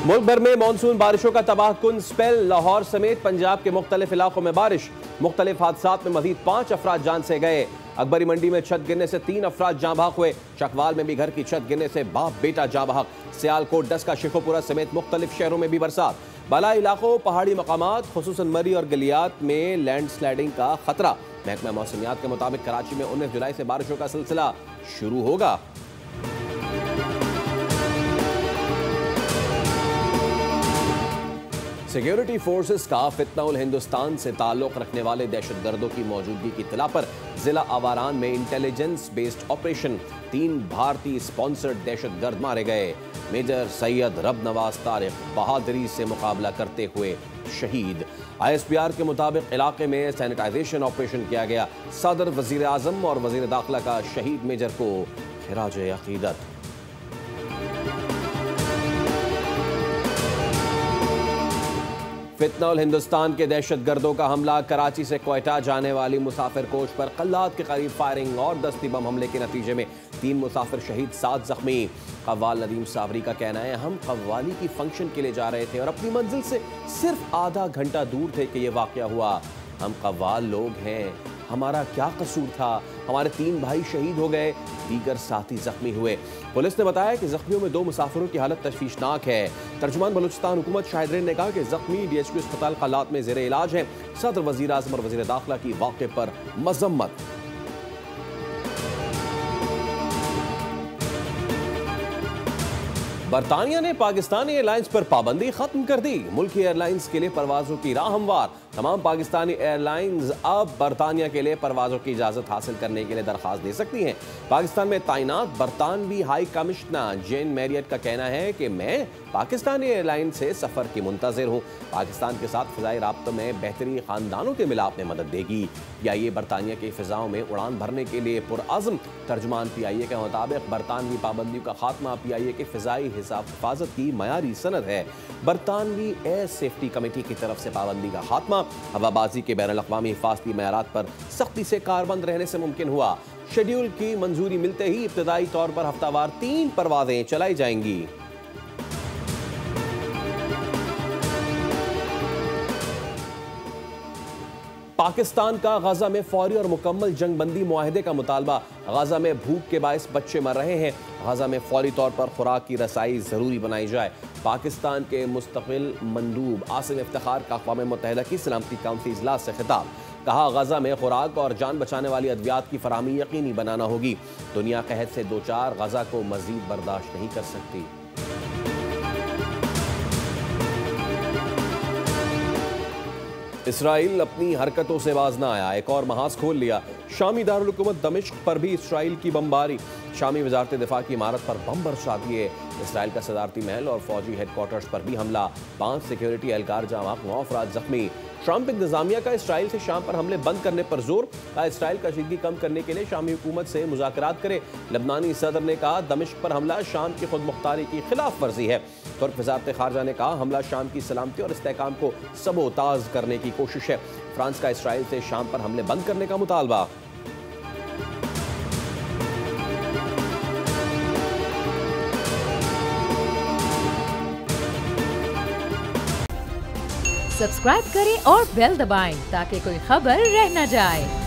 मुल्क भर में मानसून बारिशों का तबाहकुन स्पेल। लाहौर समेत पंजाब के मुख्तलिफ इलाकों में बारिश। मुख्तलिफ हादसात में मजीद 5 अफराद जान से गए। अकबरी मंडी में छत गिरने से 3 अफराद जाँ बहक हुए। चकवाल में भी घर की छत गिरने से बाप बेटा जाँ बहक। सियालकोट, डस्का, शेखोपुरा समेत मुख्तलिफ शहरों में भी बरसात। बालाई इलाकों, पहाड़ी मकामात खुसूसन मरी और गलियात में लैंडस्लाइडिंग का खतरा। महकमा मौसमियात के मुताबिक कराची में 19 जुलाई से बारिशों का सिलसिला शुरू होगा। सिक्योरिटी फोर्सेस का फितनाउल हिंदुस्तान से ताल्लुक रखने वाले दहशतगर्दों की मौजूदगी की इत्तला पर जिला आवारान में इंटेलिजेंस बेस्ड ऑपरेशन 3 भारतीय स्पॉन्सर्ड दहशतगर्द मारे गए। मेजर सैयद रब नवाज तारिक बहादुरी से मुकाबला करते हुए शहीद। ISPR के मुताबिक इलाके में सैनिटाइजेशन ऑपरेशन किया गया। सदर, वजीर आजम और वजीर दाखिला का शहीद मेजर को खिराज अकीदत। फितनाउल हिंदुस्तान के दहशतगर्दों का हमला। कराची से क्वेटा जाने वाली मुसाफिर कोच पर कल्लात के करीब फायरिंग और दस्ती बम हमले के नतीजे में 3 मुसाफिर शहीद, 7 जख्मी। कव्वाल नदीम सावरी का कहना है, हम कव्वाली की फंक्शन के लिए जा रहे थे और अपनी मंजिल से सिर्फ आधा घंटा दूर थे कि यह वाकया हुआ। हम कव्वाल लोग हैं, हमारा क्या कसूर था। हमारे 3 भाई शहीद हो गए, दीगर साथी जख्मी हुए। पुलिस ने बताया कि जख्मियों में 2 मुसाफिरों की हालत तशवीशनाक है। तर्जुमान बलूचिस्तान हुकूमत शाहिद ने कहा कि जख्मी DHQ अस्पताल हालात में ज़ेरे इलाज हैं। सदर, वजीर आज़म और वजीर दाखिला की वाक़े पर मजम्मत। बरतानिया ने पाकिस्तानी एयरलाइंस पर पाबंदी खत्म कर दी। मुल्की एयरलाइंस के लिए परवाजों की राह हमवार। तमाम पाकिस्तानी एयरलाइंस अब बरतानिया के लिए परवाजों की इजाजत हासिल करने के लिए दरख्वास्त दे सकती हैं। पाकिस्तान में तैनात बरतानवी हाई कमिश्नर जेन मैरियट का कहना है कि मैं पाकिस्तानी एयरलाइन से सफर की मुंतजिर हूँ। पाकिस्तान के साथ फिजाई राब्तों में बेहतरी खानदानों के मिलाप में मदद देगी। PIA बरतानिया की फिजाओं में उड़ान भरने के लिए पुरअज़्म। तर्जुमान PIA के मुताबिक बरतानवी पाबंदियों का खात्मा PIA के फिजाई हिफाजत की मयारी सनद है। बरतानवी एयर सेफ्टी कमेटी की तरफ से पाबंदी का खात्मा हवाबाजी के बैनुल-अक़वामी हिफाजती मयारात पर सख्ती से कारबंद रहने से मुमकिन हुआ। शेड्यूल की मंजूरी मिलते ही इब्तदाई तौर पर हफ्तावार 3 परवाजें चलाई जाएंगी। पाकिस्तान का गजा में फौरी और मुकम्मल जंगबंदी मुआहदे का मुतालबा। गजा में भूख के बायस बच्चे मर रहे हैं। गजा में फौरी तौर पर खुराक की रसाई ज़रूरी बनाई जाए। पाकिस्तान के मुस्तकिल मंदूब आसिम इफ्तिखार का अक़वाम मुत्तहिदा की सलामती काउंसिल इजलास से खिताब। कहा, गजा में खुराक और जान बचाने वाली अद्वियात की फराहमी यकीनी बनाना होगी। दुनिया कहत से 2-4 गजा को मजीद बर्दाश्त नहीं कर सकती। इसराइल अपनी हरकतों से बाज न आया, एक और महाज खोल लिया। शामी दारुल हुकूमत दमिश्क पर भी इसराइल की बमबारी। शामी वजारत दिफा की इमारत पर बम बरसा दिए। इसराइल का सदारती महल और फौजी हेडक्वार्टर्स पर भी हमला। 5 सिक्योरिटी एहलकार जाँ बहक, 9 अफराद जख्मी। ट्रंप इंतजामिया का इसराइल से शाम पर हमले बंद करने पर जोर। कहा, इसराइल का कशीदगी कम करने के लिए शामी हुकूमत से मुज़ाकरात करे। लबनानी सदर ने कहा, दमिश्क पर हमला शाम की खुद मुख्तारी की खिलाफ वर्जी है। तुर्क वज़ारत ख़ारजा ने कहा, हमला शाम की सलामती और इस्तेहकाम को सबोताज करने की कोशिश है। फ्रांस का इसराइल से शाम पर हमले बंद करने का मुतालबा। सब्सक्राइब करें और बेल दबाएं ताकि कोई खबर रह न जाए।